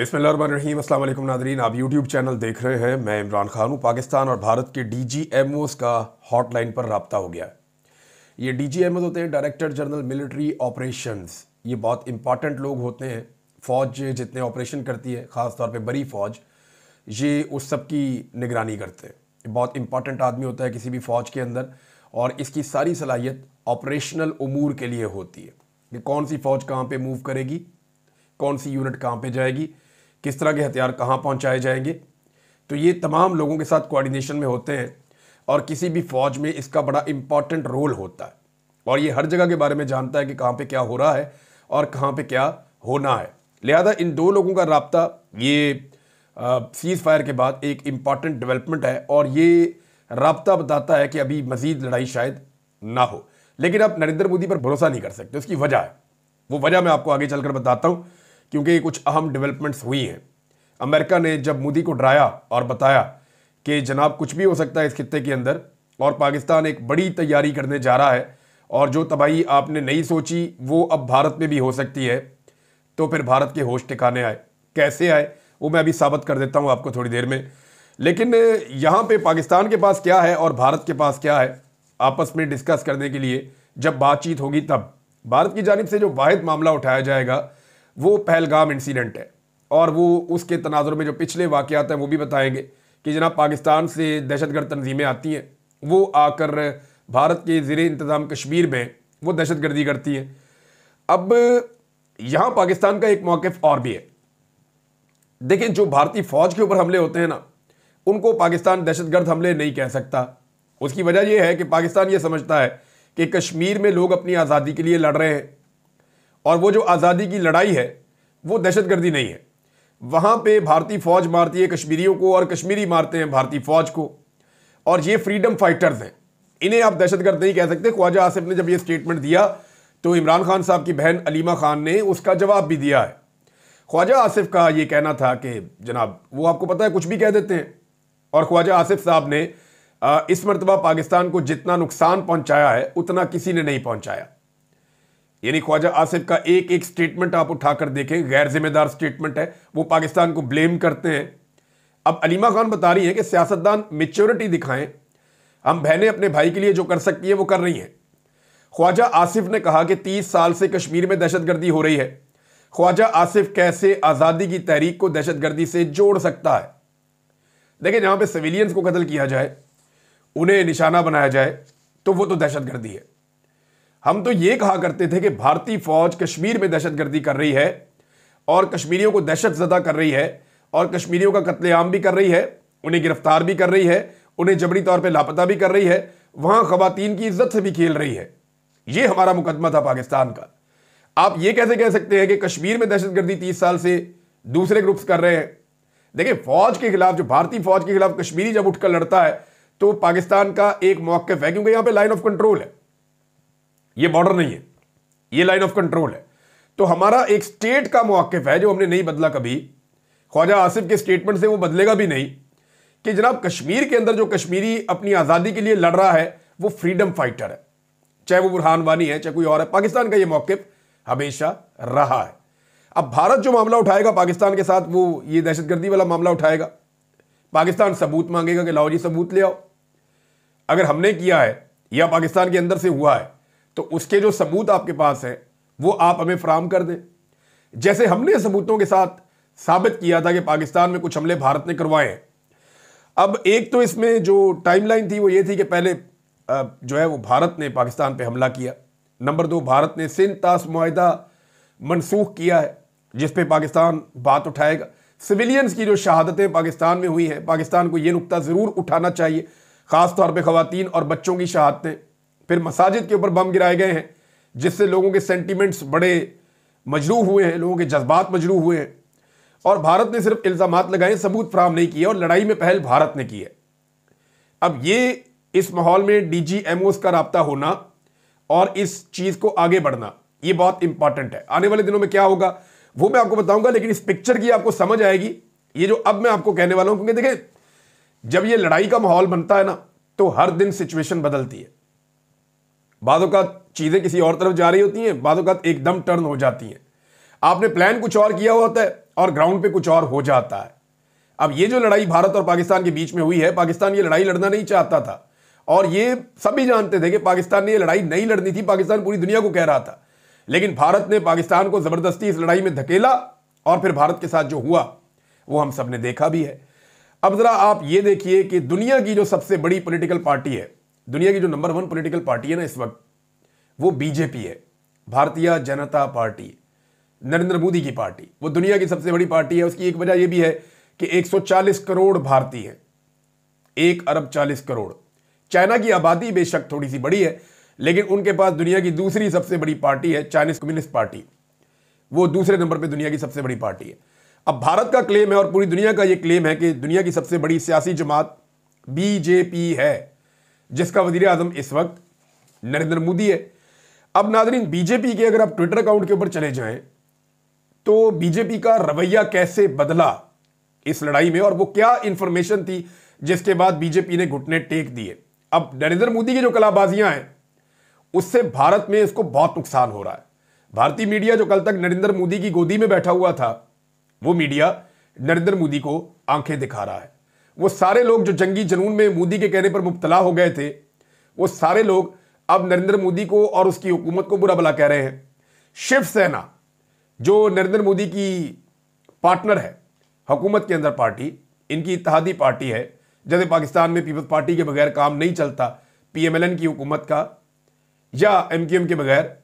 बिस्मिल्लाहिर्रहमानिर्रहीम। अस्सलाम वालेकुम नादरीन, आप यूट्यूब चैनल देख रहे हैं। मैं इमरान खान हूँ। पाकिस्तान और भारत के DGMOs का हॉटलाइन पर रब्ता हो गया है। ये DGMOs होते हैं, डायरेक्टर जनरल मिलिट्री ऑपरेशंस। ये बहुत इंपॉर्टेंट लोग होते हैं। फ़ौज जितने ऑपरेशन करती है, ख़ास तौर पे बड़ी फ़ौज, ये उस सब की निगरानी करते हैं। ये बहुत इंपॉर्टेंट आदमी होता है किसी भी फ़ौज के अंदर, और इसकी सारी सलाहियत ऑपरेशनल उमूर के लिए होती है कि कौन सी फ़ौज कहाँ पे मूव करेगी, कौन सी यूनिट कहाँ पे जाएगी, किस तरह के हथियार कहाँ पहुँचाए जाएंगे। तो ये तमाम लोगों के साथ कोऑर्डिनेशन में होते हैं, और किसी भी फ़ौज में इसका बड़ा इंपॉर्टेंट रोल होता है। और ये हर जगह के बारे में जानता है कि कहाँ पे क्या हो रहा है और कहाँ पे क्या होना है। लिहाजा इन दो लोगों का राब्ता ये सीज़ फायर के बाद एक इम्पॉर्टेंट डेवलपमेंट है, और ये राब्ता बताता है कि अभी मज़ीद लड़ाई शायद ना हो। लेकिन आप नरेंद्र मोदी पर भरोसा नहीं कर सकते। उसकी वजह है, वो वजह मैं आपको आगे चलकर बताता हूँ, क्योंकि कुछ अहम डेवलपमेंट्स हुई हैं। अमेरिका ने जब मोदी को डराया और बताया कि जनाब कुछ भी हो सकता है इस खित्ते के अंदर, और पाकिस्तान एक बड़ी तैयारी करने जा रहा है, और जो तबाही आपने नहीं सोची वो अब भारत में भी हो सकती है, तो फिर भारत के होश ठिकाने आए। कैसे आए वो मैं अभी साबित कर देता हूँ आपको थोड़ी देर में। लेकिन यहाँ पे पाकिस्तान के पास क्या है और भारत के पास क्या है, आपस में डिस्कस करने के लिए जब बातचीत होगी तब। भारत की जानिब से जो वाहिद मामला उठाया जाएगा वो पहलगाम इंसिडेंट है, और वो उसके तनाजुर में जो पिछले वाक़यात हैं वो भी बताएंगे कि जनाब पाकिस्तान से दहशतगर्द तंजीमें आती हैं, वो आकर भारत के ज़ेर इंतज़ाम कश्मीर में वो दहशतगर्दी करती हैं। अब यहाँ पाकिस्तान का एक मौक़िफ़ और भी है। देखें, जो भारतीय फ़ौज के ऊपर हमले होते हैं ना, उनको पाकिस्तान दहशतगर्द हमले नहीं कह सकता। उसकी वजह यह है कि पाकिस्तान ये समझता है कि कश्मीर में लोग अपनी आज़ादी के लिए लड़ रहे हैं, और वो जो आज़ादी की लड़ाई है वो दहशतगर्दी नहीं है। वहाँ पे भारतीय फ़ौज मारती है कश्मीरियों को, और कश्मीरी मारते हैं भारतीय फ़ौज को, और ये फ्रीडम फाइटर्स हैं। इन्हें आप दहशतगर्द नहीं कह सकते। ख्वाजा आसिफ ने जब ये स्टेटमेंट दिया तो इमरान खान साहब की बहन अलीमा खान ने उसका जवाब भी दिया है। ख्वाजा आसिफ का ये कहना था कि जनाब वो आपको पता है कुछ भी कह देते हैं, और ख्वाजा आसिफ साहब ने इस मरतबा पाकिस्तान को जितना नुकसान पहुंचाया है उतना किसी ने नहीं पहुंचाया। यानी ख्वाजा आसिफ का एक एक स्टेटमेंट आप उठाकर देखें, गैर जिम्मेदार स्टेटमेंट है। वो पाकिस्तान को ब्लेम करते हैं। अब अलीमा खान बता रही है कि सियासतदान मैच्योरिटी दिखाएं, हम बहनें अपने भाई के लिए जो कर सकती है वो कर रही हैं। ख्वाजा आसिफ ने कहा कि 30 साल से कश्मीर में दहशतगर्दी हो रही है। ख्वाजा आसिफ कैसे आज़ादी की तहरीक को दहशतगर्दी से जोड़ सकता है? देखिए, जहां पे सिविलियंस को कत्ल किया जाए, उन्हें निशाना बनाया जाए, तो वो तो दहशतगर्दी है। हम तो ये कहा करते थे कि भारतीय फौज कश्मीर में दहशतगर्दी कर रही है, और कश्मीरियों को दहशतज़दा कर रही है, और कश्मीरियों का कत्लेआम भी कर रही है, उन्हें गिरफ्तार भी कर रही है, उन्हें जबरी तौर पे लापता भी कर रही है, वहां खवातीन की इज्जत से भी खेल रही है। ये हमारा मुकदमा था पाकिस्तान का। आप ये कैसे कह सकते हैं कि कश्मीर में दहशतगर्दी 30 साल से दूसरे ग्रुप्स कर रहे हैं? देखिए, फौज के खिलाफ, जो भारतीय फौज के खिलाफ कश्मीरी जब उठकर लड़ता है तो पाकिस्तान का एक मौक़िफ़ है, क्योंकि यहां पे लाइन ऑफ कंट्रोल है, ये बॉर्डर नहीं है, ये लाइन ऑफ कंट्रोल है। तो हमारा एक स्टेट का मौक़िफ़ है जो हमने नहीं बदला कभी। ख्वाजा आसिफ के स्टेटमेंट से वो बदलेगा भी नहीं कि जनाब कश्मीर के अंदर जो कश्मीरी अपनी आज़ादी के लिए लड़ रहा है वो फ्रीडम फाइटर है, चाहे वो बुरहान वानी है चाहे कोई और है। पाकिस्तान का ये मौक़िफ़ हमेशा रहा है। अब भारत जो मामला उठाएगा पाकिस्तान के साथ, वो ये दहशतगर्दी वाला मामला उठाएगा। पाकिस्तान सबूत मांगेगा कि लाओ जी सबूत ले आओ। अगर हमने किया है या पाकिस्तान के अंदर से हुआ है तो उसके जो सबूत आपके पास हैं वो आप हमें फराहम कर दें। जैसे हमने सबूतों के साथ साबित किया था कि पाकिस्तान में कुछ हमले भारत ने करवाए हैं। अब एक तो इसमें जो टाइमलाइन थी वो ये थी कि पहले जो है वो भारत ने पाकिस्तान पे हमला किया। नंबर 2, भारत ने सिंध तास मुआहिदा मनसूख किया है, जिस पे पाकिस्तान बात उठाएगा। सिविलियंस की जो शहादतें पाकिस्तान में हुई हैं, पाकिस्तान को ये नुक्ता ज़रूर उठाना चाहिए, ख़ास तौर पे ख़वातीन और बच्चों की शहादतें। फिर मसाजिद के ऊपर बम गिराए गए हैं, जिससे लोगों के सेंटिमेंट्स बड़े मजरूह हुए हैं, लोगों के जज्बात मजरूह हुए हैं, और भारत ने सिर्फ इल्ज़ामात लगाए, सबूत फराहम नहीं किए, और लड़ाई में पहल भारत ने की है। अब ये इस माहौल में DGMOs का राब्ता होना और इस चीज़ को आगे बढ़ना, ये बहुत इंपॉर्टेंट है। आने वाले दिनों में क्या होगा वो मैं आपको बताऊंगा, लेकिन इस पिक्चर की आपको समझ आएगी ये जो अब मैं आपको कहने वाला हूं। क्योंकि देखिए, जब ये लड़ाई का माहौल बनता है ना, तो हर दिन सिचुएशन बदलती है। बाज़ औक़ात चीज़ें किसी और तरफ जा रही होती हैं, बाज़ औक़ात एकदम टर्न हो जाती हैं। आपने प्लान कुछ और किया हुआ होता है, और ग्राउंड पे कुछ और हो जाता है। अब ये जो लड़ाई भारत और पाकिस्तान के बीच में हुई है, पाकिस्तान ये लड़ाई लड़ना नहीं चाहता था और ये सभी जानते थे कि पाकिस्तान ने ये लड़ाई नहीं लड़नी थी, पाकिस्तान पूरी दुनिया को कह रहा था। लेकिन भारत ने पाकिस्तान को जबरदस्ती इस लड़ाई में धकेला और फिर भारत के साथ जो हुआ वो हम सब ने देखा भी है। अब जरा आप ये देखिए कि दुनिया की जो सबसे बड़ी पॉलिटिकल पार्टी है, दुनिया की जो नंबर 1 पॉलिटिकल पार्टी है ना इस वक्त, वो बीजेपी है, भारतीय जनता पार्टी, नरेंद्र मोदी की पार्टी। वो दुनिया की सबसे बड़ी पार्टी है। उसकी एक वजह यह भी है कि 140 करोड़ भारतीय हैं, 1 अरब 40 करोड़। चाइना की आबादी बेशक थोड़ी सी बड़ी है, लेकिन उनके पास दुनिया की दूसरी सबसे बड़ी पार्टी है चाइनीज कम्युनिस्ट पार्टी, वो दूसरे नंबर पे दुनिया की सबसे बड़ी पार्टी है। अब भारत का क्लेम है और पूरी दुनिया का ये क्लेम है कि दुनिया की सबसे बड़ी सियासी जमात बीजेपी है, जिसका वजीर आजम इस वक्त नरेंद्र मोदी है। अब नाज़रीन, बीजेपी के अगर आप ट्विटर अकाउंट के ऊपर चले जाएं तो बीजेपी का रवैया कैसे बदला इस लड़ाई में और वो क्या इंफॉर्मेशन थी जिसके बाद बीजेपी ने घुटने टेक दिए। अब नरेंद्र मोदी की जो कलाबाजियां हैं उससे भारत में इसको बहुत नुकसान हो रहा है। भारतीय मीडिया जो कल तक नरेंद्र मोदी की गोदी में बैठा हुआ था, वो मीडिया नरेंद्र मोदी को आंखें दिखा रहा है। वो सारे लोग जो जंगी जुनून में मोदी के कहने पर मुब्तला हो गए थे, वो सारे लोग अब नरेंद्र मोदी को और उसकी हुकूमत को बुरा भला कह रहे हैं। शिवसेना जो नरेंद्र मोदी की पार्टनर है हुकूमत के अंदर पार्टी, इनकी इत्तेहादी पार्टी है, जैसे पाकिस्तान में पीपल्स पार्टी के बगैर काम नहीं चलता, पीएमएलएन की हुकूमत का या एमक्यूएम के बगैर,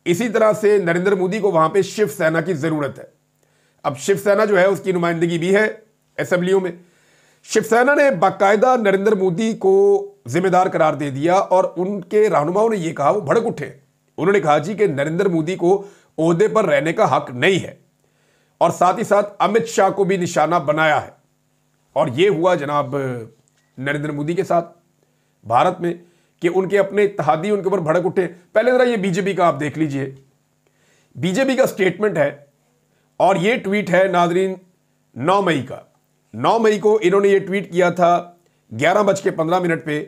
इसी तरह से नरेंद्र मोदी को वहां पे शिवसेना की जरूरत है। अब शिवसेना जो है उसकी नुमाइंदगी भी है असेंबलियों में। शिवसेना ने बाकायदा नरेंद्र मोदी को जिम्मेदार करार दे दिया और उनके रहनुमाओं ने यह कहा, वो भड़क उठे, उन्होंने कहा जी कि नरेंद्र मोदी को ओहदे पर रहने का हक नहीं है और साथ ही साथ अमित शाह को भी निशाना बनाया है। और यह हुआ जनाब नरेंद्र मोदी के साथ भारत में कि उनके अपने इत्तेहादी उनके ऊपर भड़क उठे। पहले जरा ये बीजेपी का आप देख लीजिए, बीजेपी का स्टेटमेंट है और ये ट्वीट है नाजरीन 9 मई का। 9 मई को इन्होंने ये ट्वीट किया था 11:15 पे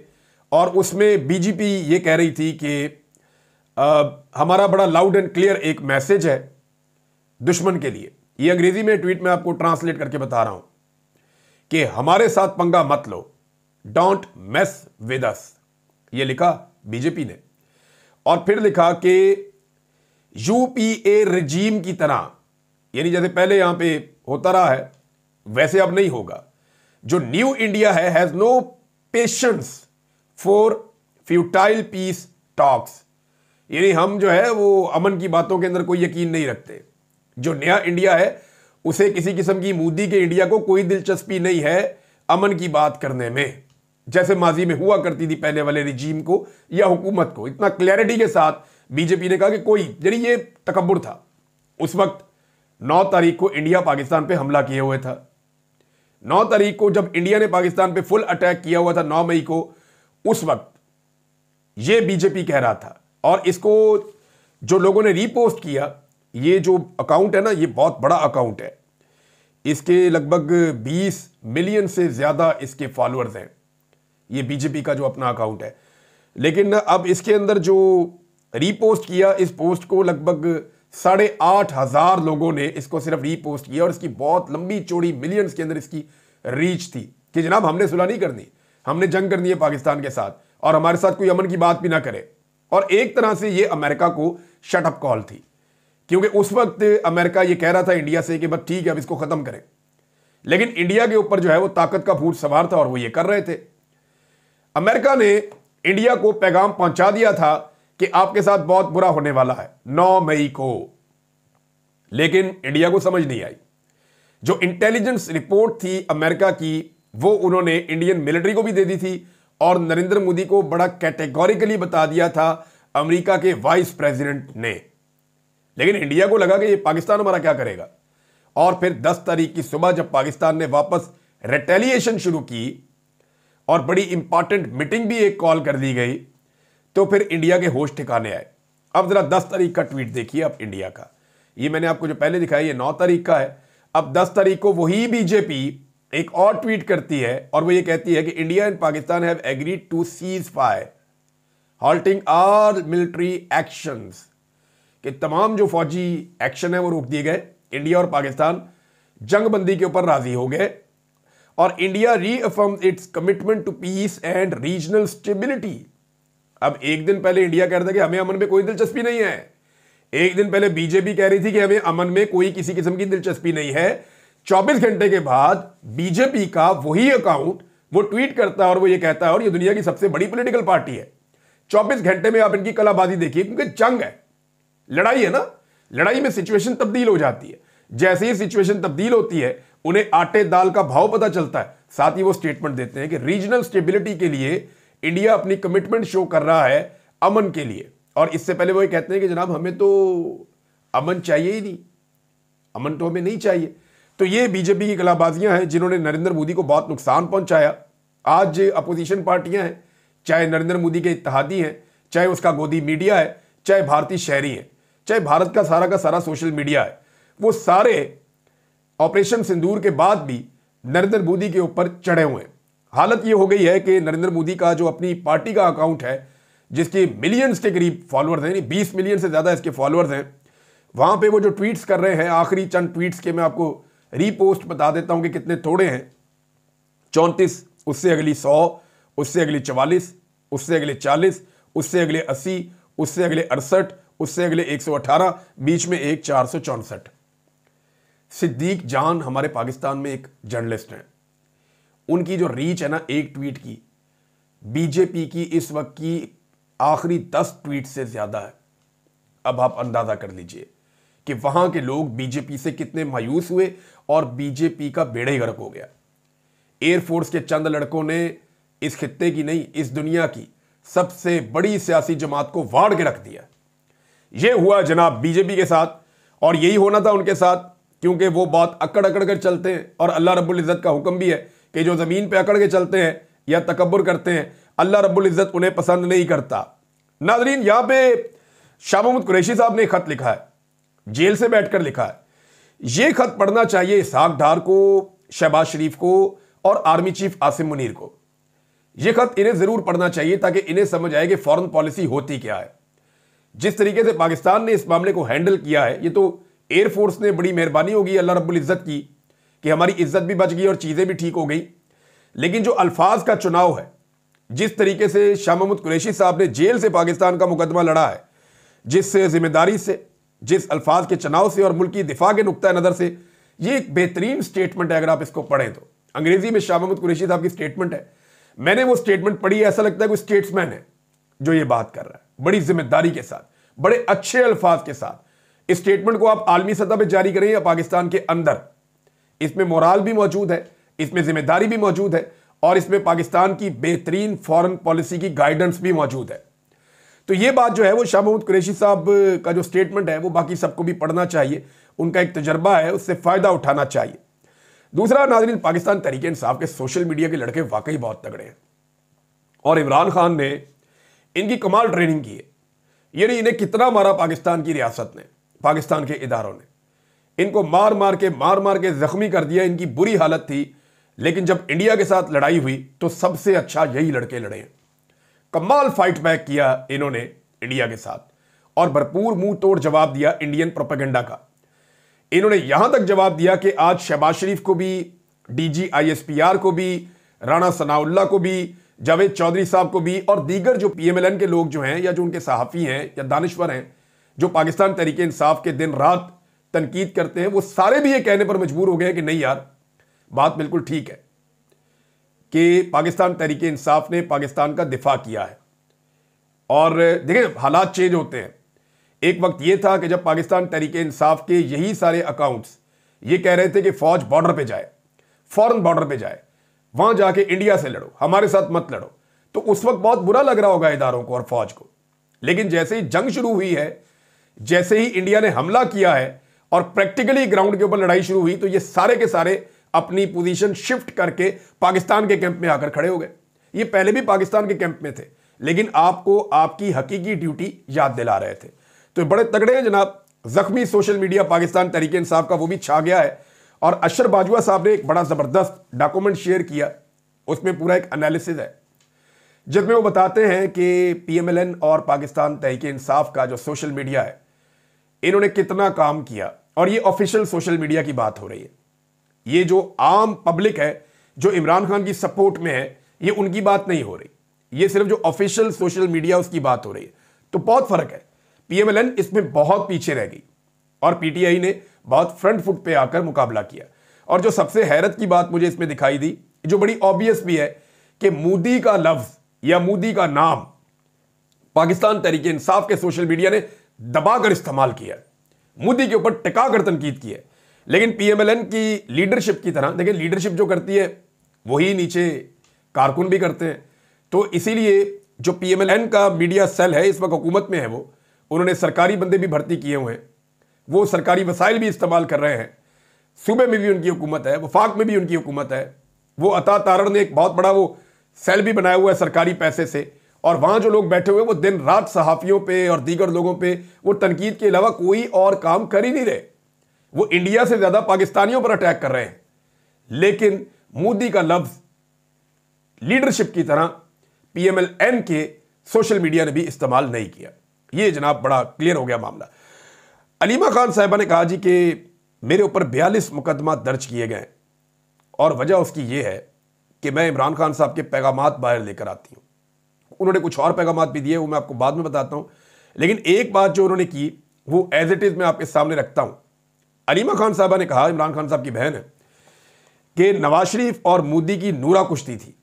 और उसमें बीजेपी ये कह रही थी कि हमारा बड़ा लाउड एंड क्लियर एक मैसेज है दुश्मन के लिए। ये अंग्रेजी में ट्वीट में आपको ट्रांसलेट करके बता रहा हूं कि हमारे साथ पंगा मत लो, डोंट मेस विद अस, ये लिखा बीजेपी ने। और फिर लिखा कि यूपीए रजीम की तरह, यानी जैसे पहले यहां पे होता रहा है वैसे अब नहीं होगा। जो न्यू इंडिया है has no patience for futile peace talks, यानी हम जो है वो अमन की बातों के अंदर कोई यकीन नहीं रखते। जो नया इंडिया है उसे किसी किस्म की मोदी के इंडिया को कोई दिलचस्पी नहीं है अमन की बात करने में, जैसे माजी में हुआ करती थी पहले वाले रिजीम को या हुकूमत को। इतना क्लैरिटी के साथ बीजेपी ने कहा कि कोई, यानी ये तकब्बुर था। उस वक्त 9 तारीख को इंडिया पाकिस्तान पे हमला किए हुए था। 9 तारीख को जब इंडिया ने पाकिस्तान पे फुल अटैक किया हुआ था 9 मई को, उस वक्त ये बीजेपी कह रहा था। और इसको जो लोगों ने रीपोस्ट किया, ये जो अकाउंट है ना, ये बहुत बड़ा अकाउंट है, इसके लगभग 20 मिलियन से ज्यादा इसके फॉलोअर्स हैं, ये बीजेपी का जो अपना अकाउंट है। लेकिन अब इसके अंदर जो रीपोस्ट किया, इस पोस्ट को लगभग 8,500 लोगों ने इसको सिर्फ रीपोस्ट किया और इसकी बहुत लंबी चौड़ी मिलियंस के अंदर इसकी रीच थी कि जनाब हमने सुलह नहीं करनी, हमने जंग करनी है पाकिस्तान के साथ और हमारे साथ कोई अमन की बात भी ना करे। और एक तरह से ये अमेरिका को शट अप कॉल थी, क्योंकि उस वक्त अमेरिका ये कह रहा था इंडिया से कि बस ठीक है अब इसको खत्म करें, लेकिन इंडिया के ऊपर जो है वो ताकत का भूत सवार था और वो ये कर रहे थे। अमेरिका ने इंडिया को पैगाम पहुंचा दिया था कि आपके साथ बहुत बुरा होने वाला है 9 मई को, लेकिन इंडिया को समझ नहीं आई। जो इंटेलिजेंस रिपोर्ट थी अमेरिका की, वो उन्होंने इंडियन मिलिट्री को भी दे दी थी और नरेंद्र मोदी को बड़ा कैटेगोरिकली बता दिया था अमेरिका के वाइस प्रेसिडेंट ने। लेकिन इंडिया को लगा कि ये पाकिस्तान हमारा क्या करेगा। और फिर 10 तारीख की सुबह जब पाकिस्तान ने वापस रिटेलिएशन शुरू की और बड़ी इंपॉर्टेंट मीटिंग भी एक कॉल कर दी गई, तो फिर इंडिया के होश ठिकाने आए। अब जरा 10 तारीख का ट्वीट देखिए अब इंडिया का। ये मैंने आपको जो पहले दिखाया ये 9 तारीख का है। अब 10 तारीख को वही बीजेपी एक और ट्वीट करती है और वो ये कहती है कि India and Pakistan have agreed to cease fire halting all military actions, कि तमाम जो फौजी एक्शन है वो रोक दिए गए। इंडिया और पाकिस्तान जंगबंदी के ऊपर राजी हो गए और India reaffirm its commitment to peace and regional stability. अब एक दिन पहले इंडिया कह रहा था कि हमें अमन में कोई दिलचस्पी नहीं है, एक दिन पहले बीजेपी कह रही थी कि हमें अमन में कोई किसी किस्म की दिलचस्पी नहीं है। 24 घंटे के बाद बीजेपी का वही अकाउंट वो ट्वीट करता है और वो ये कहता है और ये दुनिया की सबसे बड़ी पॉलिटिकल पार्टी है। 24 घंटे में आप इनकी कलाबाजी देखिए, क्योंकि जंग है, लड़ाई है ना, लड़ाई में सिचुएशन तब्दील हो जाती है। जैसे ही सिचुएशन तब्दील होती है उन्हें आटे दाल का भाव पता चलता है, साथ ही वो स्टेटमेंट देते हैं कि रीजनल स्टेबिलिटी के लिए इंडिया अपनी कमिटमेंट शो कर रहा है अमन के लिए। और इससे पहले वो ये कहते हैं कि जनाब हमें तो अमन चाहिए ही नहीं, अमन तो हमें नहीं चाहिए। तो ये बीजेपी की कलाबाजियां हैं जिन्होंने नरेंद्र मोदी को बहुत नुकसान पहुंचाया। आज अपोजिशन पार्टियां हैं, चाहे नरेंद्र मोदी के इत्तेहादी हैं, चाहे उसका गोदी मीडिया है, चाहे भारतीय शहरी हैं, चाहे भारत का सारा सोशल मीडिया है, वो सारे ऑपरेशन सिंदूर के बाद भी नरेंद्र मोदी के ऊपर चढ़े हुए हैं। हालत ये हो गई है कि नरेंद्र मोदी का जो अपनी पार्टी का अकाउंट है, जिसके मिलियंस के करीब फॉलोअर्स हैं, 20 मिलियन से ज़्यादा इसके फॉलोअर्स हैं, वहाँ पे वो जो ट्वीट्स कर रहे हैं, आखिरी चंद ट्वीट्स के मैं आपको रीपोस्ट बता देता हूँ कि कितने थोड़े हैं। 34, उससे अगली 100, उससे अगली 44, उससे अगले 40, उससे अगले 80, उससे अगले 68, उससे अगले 118, बीच में एक 464। सिद्दीक जान हमारे पाकिस्तान में एक जर्नलिस्ट हैं, उनकी जो रीच है ना एक ट्वीट की, बीजेपी की इस वक्त की आखिरी 10 ट्वीट से ज्यादा है। अब आप अंदाजा कर लीजिए कि वहां के लोग बीजेपी से कितने मायूस हुए और बीजेपी का बेड़ा ही गर्क हो गया। एयरफोर्स के चंद लड़कों ने इस खित्ते की नहीं, इस दुनिया की सबसे बड़ी सियासी जमात को वाड़ के रख दिया। यह हुआ जनाब बीजेपी के साथ, और यही होना था उनके साथ, क्योंकि वो बहुत अकड़ अकड़ कर चलते हैं और अल्लाह रब्बुल इज़्ज़त का हुक्म भी है कि जो ज़मीन पे अकड़ के चलते हैं या तकब्बुर करते हैं, अल्लाह रब्बुल इज़्ज़त उन्हें पसंद नहीं करता। नाज़रीन, यहाँ पे शाह महमूद कुरैशी साहब ने एक खत लिखा है, जेल से बैठकर लिखा है। ये खत पढ़ना चाहिए इसहाक डार को, शहबाज शरीफ को और आर्मी चीफ आसिम मुनीर को। यह खत इन्हें जरूर पढ़ना चाहिए ताकि इन्हें समझ आए कि फॉरेन पॉलिसी होती क्या है। जिस तरीके से पाकिस्तान ने इस मामले को हैंडल किया है, ये तो एयरफोर्स ने बड़ी मेहरबानी होगी अल्लाह रब्बुल इज़्ज़त की कि हमारी इज्जत भी बच गई और चीज़ें भी ठीक हो गई। लेकिन जो अल्फाज का चुनाव है, जिस तरीके से शाह महमूद कुरैशी साहब ने जेल से पाकिस्तान का मुकदमा लड़ा है, जिस जिम्मेदारी से, जिस अल्फाज के चुनाव से और मुल्क की दिफा के नुक्ता नज़र से, ये एक बेहतरीन स्टेटमेंट है। अगर आप इसको पढ़ें तो अंग्रेजी में शाह महमूद कुरैशी साहब की स्टेटमेंट है। मैंने वो स्टेटमेंट पढ़ी, ऐसा लगता है कोई स्टेट्समैन है जो ये बात कर रहा है, बड़ी जिम्मेदारी के साथ, बड़े अच्छे अल्फाज के साथ। इस स्टेटमेंट को आप आलमी सतह पर जारी करें या पाकिस्तान के अंदर, इसमें मोराल भी मौजूद है, इसमें जिम्मेदारी भी मौजूद है और इसमें पाकिस्तान की बेहतरीन फॉरेन पॉलिसी की गाइडेंस भी मौजूद है। तो ये बात जो है वो शाह महमूद कुरैशी साहब का जो स्टेटमेंट है वो बाकी सबको भी पढ़ना चाहिए, उनका एक तजर्बा है, उससे फायदा उठाना चाहिए। दूसरा नाज़रीन, पाकिस्तान तहरीक इंसाफ के सोशल मीडिया के लड़के वाकई बहुत तगड़े हैं और इमरान खान ने इनकी कमाल ट्रेनिंग की है। यानी इन्हें कितना मारा पाकिस्तान की रियासत ने, पाकिस्तान के इदारों ने इनको मार मार के जख्मी कर दिया। इनकी बुरी हालत थी, लेकिन जब इंडिया के साथ लड़ाई हुई तो सबसे अच्छा यही लड़के लड़े हैं। कमाल फाइट बैक किया इन्होंने इंडिया के साथ और भरपूर मुंह तोड़ जवाब दिया इंडियन प्रोपेगेंडा का। इन्होंने यहां तक जवाब दिया कि आज शहबाज शरीफ को भी, डीजी ISPR को भी, राणा सनाउल्लाह को भी, जावेद चौधरी साहब को भी और दीगर जो PMLN के लोग जो हैं या जो उनके सहाफ़ी हैं या दानिश्वर हैं जो पाकिस्तान तहरीक इंसाफ के दिन रात तनकीद करते हैं, वो सारे भी ये कहने पर मजबूर हो गए कि नहीं यार, बात बिल्कुल ठीक है कि पाकिस्तान तहरीक इंसाफ ने पाकिस्तान का दिफा किया है। और देखें, हालात चेंज होते हैं। एक वक्त ये था कि जब पाकिस्तान तहरीक इंसाफ के यही सारे अकाउंट्स ये कह रहे थे कि फौज बॉर्डर पे जाए, फौरन बॉर्डर पे जाए, वहां जाके इंडिया से लड़ो, हमारे साथ मत लड़ो। तो उस वक्त बहुत बुरा लग रहा होगा इदारों को और फौज को। लेकिन जैसे ही जंग शुरू हुई है, जैसे ही इंडिया ने हमला किया है और प्रैक्टिकली ग्राउंड के ऊपर लड़ाई शुरू हुई, तो ये सारे के सारे अपनी पोजीशन शिफ्ट करके पाकिस्तान के कैंप में आकर खड़े हो गए। ये पहले भी पाकिस्तान के कैंप में थे, लेकिन आपको आपकी हकीकी ड्यूटी याद दिला रहे थे। तो बड़े तगड़े हैं जनाब। जख्मी सोशल मीडिया पाकिस्तान तहरीक इंसाफ का वो भी छा गया है। और अशर बाजवा साहब ने एक बड़ा जबरदस्त डॉक्यूमेंट शेयर किया, उसमें पूरा एक एनालिसिस है जिसमें वो बताते हैं कि PMLN और पाकिस्तान तहरीक इंसाफ का जो सोशल मीडिया है, इन्होंने कितना काम किया। और ये ऑफिशियल सोशल मीडिया की बात हो रही है। ये जो आम पब्लिक है जो इमरान खान की सपोर्ट में है, ये उनकी बात नहीं हो रही, ये सिर्फ जो ऑफिशियल सोशल मीडिया उसकी बात हो रही है। तो बहुत फर्क है। पीएमएलएन इसमें बहुत पीछे रह गई और पीटीआई ने बहुत फ्रंट फुट पे आकर मुकाबला किया। और जो सबसे हैरत की बात मुझे इसमें दिखाई दी, जो बड़ी ऑब्वियस भी है, कि मोदी का लफ्ज या मोदी का नाम पाकिस्तान तहरीक इंसाफ के सोशल मीडिया ने दबाकर इस्तेमाल किया, मोदी के ऊपर टिकाकर तनकीद की है। लेकिन पीएमएलएन की लीडरशिप की तरह, देखिए लीडरशिप जो करती है वही नीचे कारकुन भी करते हैं। तो इसीलिए जो पीएमएलएन का मीडिया सेल है, इस वक्त हुकूमत में है, वो उन्होंने सरकारी बंदे भी भर्ती किए हुए हैं, वो सरकारी वसाइल भी इस्तेमाल कर रहे हैं। सूबे में भी उनकी हुकूमत है, वफाक में भी उनकी हुकूमत है। वो अता तारड़ ने एक बहुत बड़ा वो सेल भी बनाया हुआ है सरकारी पैसे से, और वहां जो लोग बैठे हुए वो दिन रात सहाफियों पे और दीगर लोगों पे वो तनकीद के अलावा कोई और काम कर ही नहीं रहे। वो इंडिया से ज्यादा पाकिस्तानियों पर अटैक कर रहे हैं। लेकिन मोदी का लफ्ज लीडरशिप की तरह पीएमएलएन के सोशल मीडिया ने भी इस्तेमाल नहीं किया। ये जनाब बड़ा क्लियर हो गया मामला। अलीमा खान साहिबा ने कहा जी कि मेरे ऊपर 42 मुकदमा दर्ज किए गए और वजह उसकी ये है कि मैं इमरान खान साहब के पैगामात बाहर लेकर आती हूं। उन्होंने कुछ और पैगामात भी दिए, वो मैं आपको बाद में बताता हूं। लेकिन एक बात जो उन्होंने की वो एज इट इज मैं आपके सामने रखता हूं। अलीमा खान साहबा ने कहा, इमरान खान साहब की बहन है, कि नवाज शरीफ और मोदी की नूरा कुश्ती थी।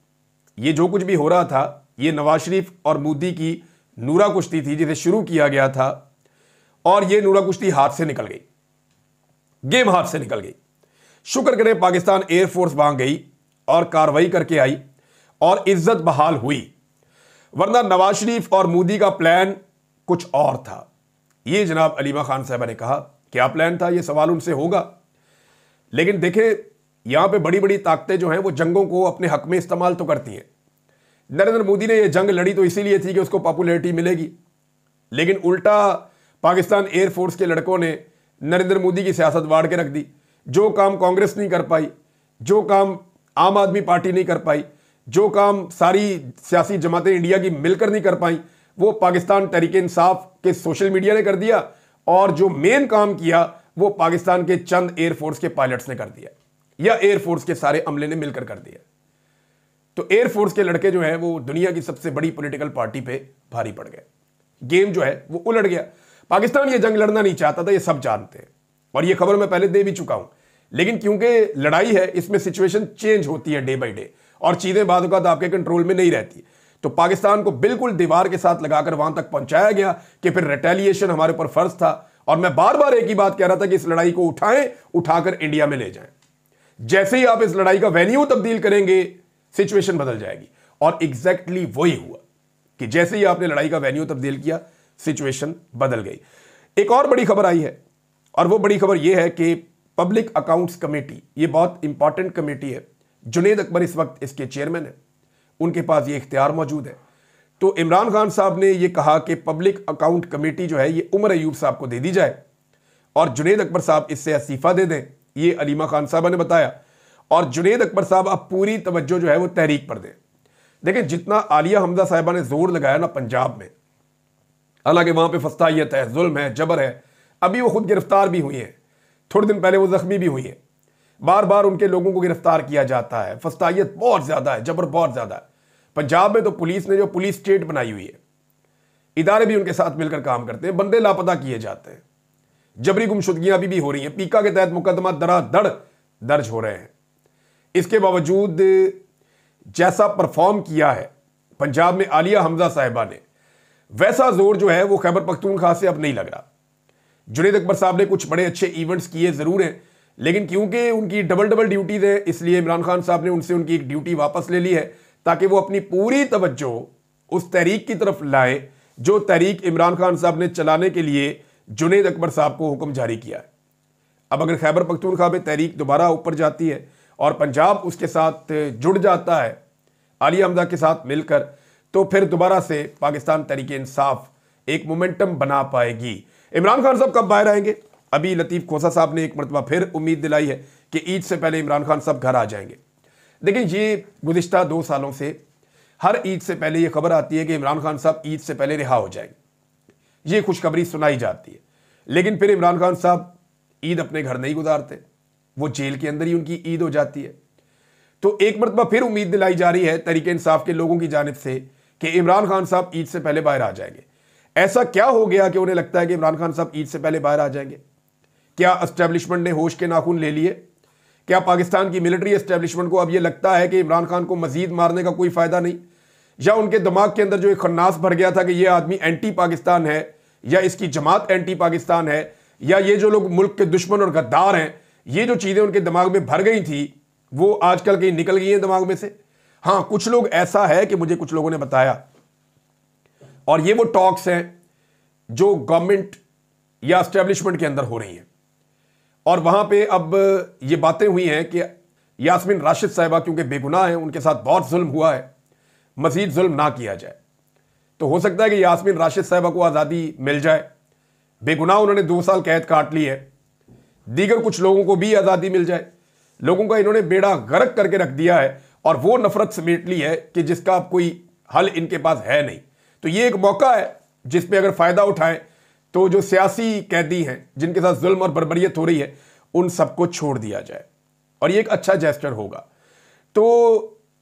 ये जो कुछ भी हो रहा था ये नवाज शरीफ और मोदी की नूरा कुश्ती थी, जिसे शुरू किया गया था, और ये नूरा कुश्ती हाथ से निकल गई, गेम हाथ से निकल गई। शुक्र करें पाकिस्तान एयरफोर्स वहां गई और कार्रवाई करके आई और इज्जत बहाल हुई, वरना नवाज शरीफ और मोदी का प्लान कुछ और था। ये जनाब अलीमा खान साहबा ने कहा। क्या प्लान था, ये सवाल उनसे होगा। लेकिन देखें, यहां पे बड़ी बड़ी ताकतें जो हैं वो जंगों को अपने हक में इस्तेमाल तो करती हैं। नरेंद्र मोदी ने ये जंग लड़ी तो इसीलिए थी कि उसको पॉपुलैरिटी मिलेगी, लेकिन उल्टा पाकिस्तान एयरफोर्स के लड़कों ने नरेंद्र मोदी की सियासत वाड़ के रख दी। जो काम कांग्रेस नहीं कर पाई, जो काम आम आदमी पार्टी नहीं कर पाई, जो काम सारी सियासी जमातें इंडिया की मिलकर नहीं कर पाई, वो पाकिस्तान तहरीक इंसाफ के सोशल मीडिया ने कर दिया। और जो मेन काम किया वो पाकिस्तान के चंद एयरफोर्स के पायलट्स ने कर दिया, या एयरफोर्स के सारे अमले ने मिलकर कर दिया। तो एयरफोर्स के लड़के जो हैं वो दुनिया की सबसे बड़ी पॉलिटिकल पार्टी पे भारी पड़ गए। गेम जो है वो उलट गया। पाकिस्तान ये जंग लड़ना नहीं चाहता था, ये सब जानते हैं, और ये खबर मैं पहले दे भी चुका हूं। लेकिन क्योंकि लड़ाई है, इसमें सिचुएशन चेंज होती है डे बाय डे, और चीजें बाद वक्त आपके कंट्रोल में नहीं रहती। तो पाकिस्तान को बिल्कुल दीवार के साथ लगाकर वहां तक पहुंचाया गया कि फिर रिटेलिएशन हमारे ऊपर फर्ज था। और मैं बार बार एक ही बात कह रहा था कि इस लड़ाई को उठाएं, उठाकर इंडिया में ले जाएं। जैसे ही आप इस लड़ाई का वेन्यू तब्दील करेंगे, सिचुएशन बदल जाएगी। और एग्जैक्टली वही हुआ कि जैसे ही आपने लड़ाई का वेन्यू तब्दील किया, सिचुएशन बदल गई। एक और बड़ी खबर आई है, और वो बड़ी खबर यह है कि पब्लिक अकाउंट्स कमेटी, ये बहुत इंपॉर्टेंट कमेटी है, जुनेद अकबर इस वक्त इसके चेयरमैन है, उनके पास ये इख्तियार मौजूद है। तो इमरान खान साहब ने ये कहा कि पब्लिक अकाउंट कमेटी जो है ये उमर अयूब साहब को दे दी जाए और जुनेद अकबर साहब इससे इस्तीफा दे दें। ये अलीमा खान साहबा ने बताया। और जुनेद अकबर साहब अब पूरी तवज्जो जो है वो तहरीक पर दें। देखिए, जितना आलिया हमजा साहिबा ने जोर लगाया ना पंजाब में, हालांकि वहां पे फस्तायत है, जुल्म है, जबर है, अभी वो खुद गिरफ्तार भी हुई है, थोड़े दिन पहले वो जख्मी भी हुई है, बार बार उनके लोगों को गिरफ्तार किया जाता है, फस्तायत बहुत ज्यादा है, जबर बहुत ज्यादा है। पंजाब में तो पुलिस ने जो पुलिस स्टेट बनाई हुई है, इदारे भी उनके साथ मिलकर काम करते हैं, बंदे लापता किए जाते हैं, जबरी गुमशुदगियां अभी भी हो रही हैं, पीका के तहत मुकदमा धड़ाधड़ दर्ज हो रहे हैं। इसके बावजूद जैसा परफॉर्म किया है पंजाब में आलिया हमजा साहिबा ने, वैसा जोर जो है वो खैबर पख्तूनख्वा से अब नहीं लग रहा। जुनेद अकबर साहब ने कुछ बड़े अच्छे इवेंट्स किए जरूर हैं, लेकिन क्योंकि उनकी डबल डबल ड्यूटीज है, इसलिए इमरान खान साहब ने उनसे उनकी एक ड्यूटी वापस ले ली है, ताकि वो अपनी पूरी तवज्जो उस तहरीक की तरफ लाए जो तहरीक इमरान खान साहब ने चलाने के लिए जुनेद अकबर साहब को हुक्म जारी किया है। अब अगर खैबर पख्तूनख्वा में तहरीक दोबारा ऊपर जाती है और पंजाब उसके साथ जुड़ जाता है आलिया हमजा के साथ मिलकर, तो फिर दोबारा से पाकिस्तान तहरीक इंसाफ एक मोमेंटम बना पाएगी। इमरान खान साहब कब बाहर आएंगे? अभी लतीफ खोसा साहब ने एक मरतबा फिर उम्मीद दिलाई है कि ईद से पहले इमरान खान साहब घर आ जाएंगे। देखिए, ये गुज़िश्ता 2 सालों से हर ईद से पहले ये खबर आती है कि इमरान खान साहब ईद से पहले रिहा हो जाएंगे, ये खुशखबरी सुनाई जाती है। लेकिन फिर इमरान खान साहब ईद अपने घर नहीं गुजारते, वो जेल के अंदर ही उनकी ईद हो जाती है। तो एक मरतबा फिर उम्मीद दिलाई जा रही है तहरीक इंसाफ के लोगों की जानिब से कि इमरान खान साहब ईद से पहले बाहर आ जाएंगे। ऐसा क्या हो गया कि उन्हें लगता है कि इमरान खान साहब ईद से पहले बाहर आ जाएंगे? क्या एस्टेब्लिशमेंट ने होश के नाखून ले लिए? क्या पाकिस्तान की मिलिट्री एस्टेब्लिशमेंट को अब यह लगता है कि इमरान खान को मजीद मारने का कोई फायदा नहीं? या उनके दिमाग के अंदर जो एक खन्नास भर गया था कि यह आदमी एंटी पाकिस्तान है, या इसकी जमात एंटी पाकिस्तान है, या ये जो लोग मुल्क के दुश्मन और गद्दार हैं, ये जो चीजें उनके दिमाग में भर गई थी वो आजकल कहीं निकल गई हैं दिमाग में से? हाँ, कुछ लोग, ऐसा है कि मुझे कुछ लोगों ने बताया, और ये वो टॉक्स हैं जो गवर्नमेंट या एस्टेब्लिशमेंट के अंदर हो रही हैं, और वहां पे अब ये बातें हुई हैं कि यास्मीन राशिद साहिबा क्योंकि बेगुनाह हैं, उनके साथ बहुत जुल्म हुआ है, मजीद जुल्म ना किया जाए। तो हो सकता है कि यास्मीन राशिद साहिबा को आज़ादी मिल जाए, बेगुनाह उन्होंने 2 साल कैद काट ली है, दीगर कुछ लोगों को भी आज़ादी मिल जाए। लोगों का इन्होंने बेड़ा गर्क करके रख दिया है और वो नफरत समेट ली है कि जिसका अब कोई हल इनके पास है नहीं। तो ये एक मौका है जिस पे अगर फ़ायदा उठाएं तो जो सियासी कैदी हैं जिनके साथ जुल्म और बर्बरियत हो रही है उन सबको छोड़ दिया जाए, और ये एक अच्छा जेस्चर होगा। तो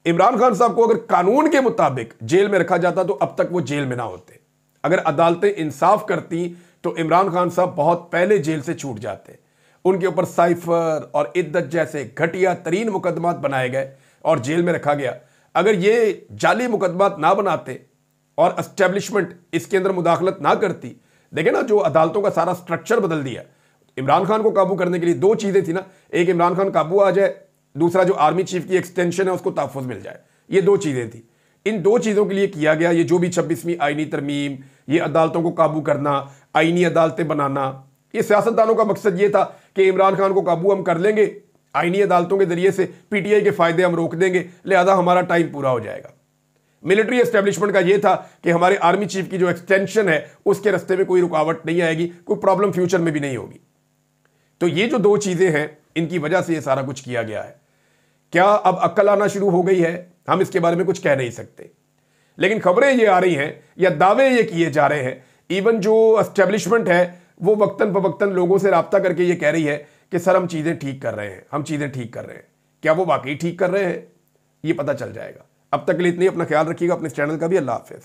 इमरान खान साहब को अगर कानून के मुताबिक जेल में रखा जाता तो अब तक वो जेल में ना होते। अगर अदालतें इंसाफ करती तो इमरान खान साहब बहुत पहले जेल से छूट जाते। उनके ऊपर साइफर और इद्दत जैसे घटिया तरीन मुकदमात बनाए गए और जेल में रखा गया। अगर ये जाली मुकदमात ना बनाते और एस्टेब्लिशमेंट इसके अंदर मुदाखलत ना करती, देखे ना जो अदालतों का सारा स्ट्रक्चर बदल दिया। इमरान खान को काबू करने के लिए 2 चीजें थी ना, एक इमरान खान काबू आ जाए, दूसरा जो आर्मी चीफ की एक्सटेंशन है उसको तहफ़्फ़ुज़ मिल जाए। ये 2 चीजें थी। इन 2 चीजों के लिए किया गया ये जो भी 26वीं आईनी तरमीम, ये अदालतों को काबू करना, आईनी अदालतें बनाना, ये सियासतदानों का मकसद ये था कि इमरान खान को काबू हम कर लेंगे, आईनी अदालतों के जरिए से पीटीआई के फायदे हम रोक देंगे, लिहाजा हमारा टाइम पूरा हो जाएगा। मिलिट्री एस्टेब्लिशमेंट का यह था कि हमारे आर्मी चीफ की जो एक्सटेंशन है उसके रास्ते में कोई रुकावट नहीं आएगी, कोई प्रॉब्लम फ्यूचर में भी नहीं होगी। तो ये जो 2 चीजें हैं इनकी वजह से ये सारा कुछ किया गया है। क्या अब अक्ल आना शुरू हो गई है? हम इसके बारे में कुछ कह नहीं सकते, लेकिन खबरें ये आ रही हैं या दावे ये किए जा रहे हैं, इवन जो एस्टेब्लिशमेंट है वो वक्तन फवक्तन लोगों से राब्ता करके ये कह रही है कि सर हम चीजें ठीक कर रहे हैं, हम चीजें ठीक कर रहे हैं। क्या वो वाकई ठीक कर रहे हैं? ये पता चल जाएगा। अब तक के लिए इतनी, अपना ख्याल रखिएगा, अपने चैनल का भी। अल्लाह हाफिज़।